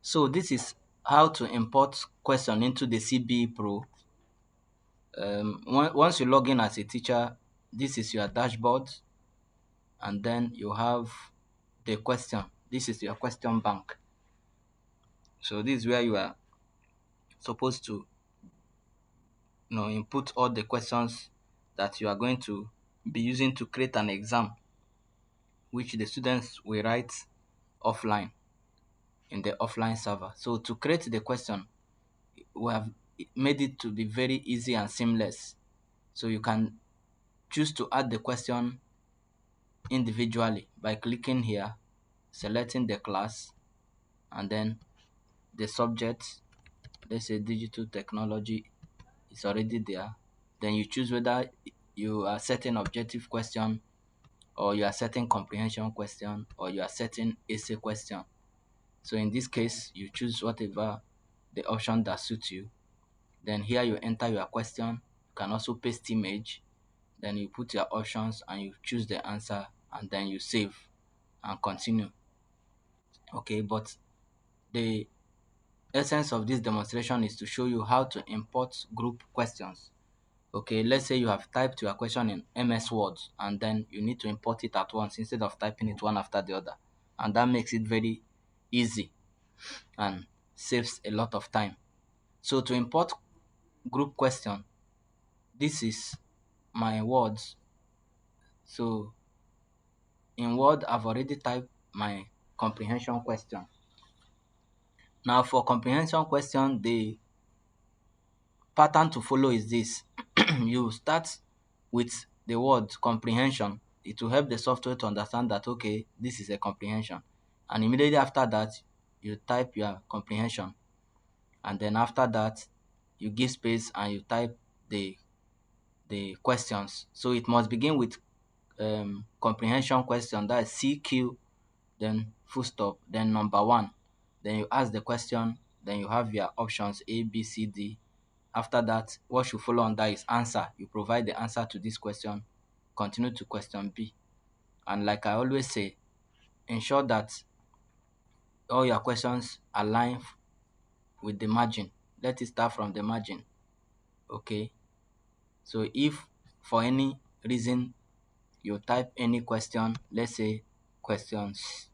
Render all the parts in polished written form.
So this is how to import question into the CBE Pro. Once you log in as a teacher, this is your dashboard, and then you have the question. This is your question bank. So this is where you are supposed to input all the questions that you are going to be using to create an exam, which the students will write offline in the offline server. So to create the question, we have made it to be very easy and seamless. So you can choose to add the question individually by clicking here, selecting the class, and then the subject. Let's say digital technology is already there. Then you choose whether you are setting objective question, or you are setting comprehension question, or you are setting essay question. So in this case, you choose whatever the option that suits you. Then here you enter your question. You can also paste image. Then you put your options and you choose the answer, and then you save and continue. Okay, but the essence of this demonstration is to show you how to import group questions. Okay, let's say you have typed your question in MS Word, and then you need to import it at once instead of typing it one after the other. And that makes it very easy and saves a lot of time. So to import group question, this is my words. So in Word, I've already typed my comprehension question. Now for comprehension question, the pattern to follow is this. You start with the word comprehension. It will help the software to understand that, okay, this is a comprehension. And immediately after that, you type your comprehension. And then after that, you give space and you type the questions. So it must begin with comprehension question, that is CQ, then full stop, then number 1. Then you ask the question, then you have your options A, B, C, D. After that, what should follow on that is answer. You provide the answer to this question, continue to question B. And like I always say, ensure that all your questions align with the margin. Let it start from the margin. Okay. So if for any reason you type any question, let's say questions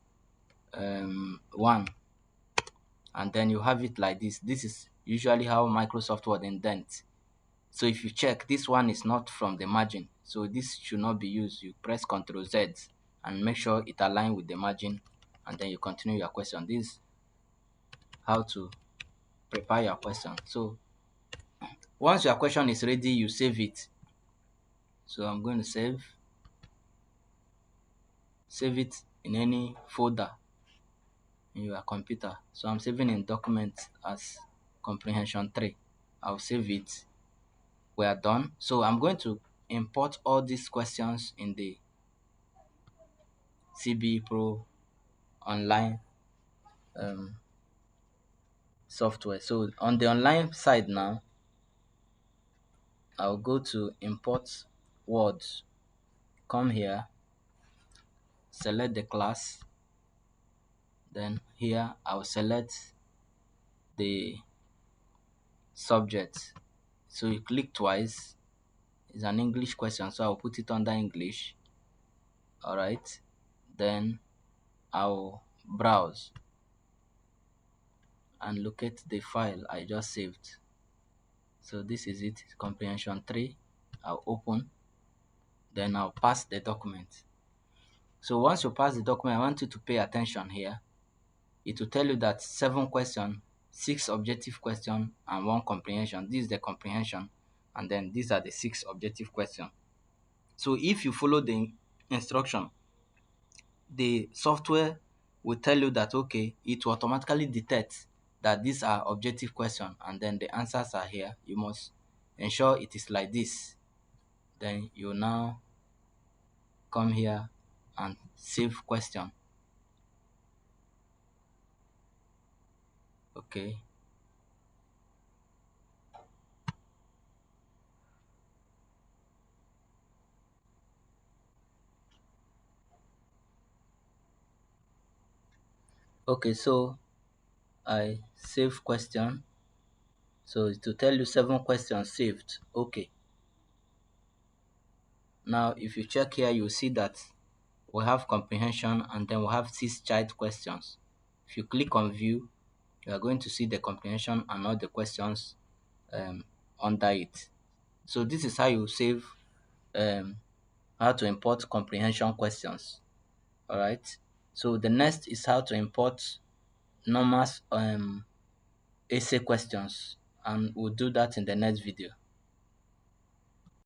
1, and then you have it like this. This is usually how Microsoft Word indents. So if you check, this one is not from the margin, so this should not be used. You press Ctrl Z and make sure it aligns with the margin, and then you continue your question. This is how to prepare your question. So once your question is ready, you save it. So I'm going to save it in any folder in your computer. So I'm saving in documents as comprehension 3. I'll save it. We are done. So I'm going to import all these questions in the CBE Pro online software. So on the online side now, I'll go to import words, come here, select the class, then here I'll select the subject. So you click twice. It's an English question, so I'll put it under English. Alright, then I'll browse and locate the file I just saved. So this is it, comprehension 3. I'll open, then I'll pass the document. So once you pass the document, I want you to pay attention here. It will tell you that 7 questions, 6 objective questions, and 1 comprehension. This is the comprehension, and then these are the 6 objective questions. So if you follow the instruction, the software will tell you that, okay, it will automatically detect that these are objective questions, and then the answers are here. You must ensure it is like this. Then you now come here and save question. Okay. Okay, so I save question. So it will tell you 7 questions saved. Okay. Now if you check here, you see that we have comprehension and then we have 6 child questions. If you click on view, you are going to see the comprehension and all the questions um, under it. So this is how you save how to import comprehension questions. Alright. So the next is how to import normal essay questions, and we'll do that in the next video.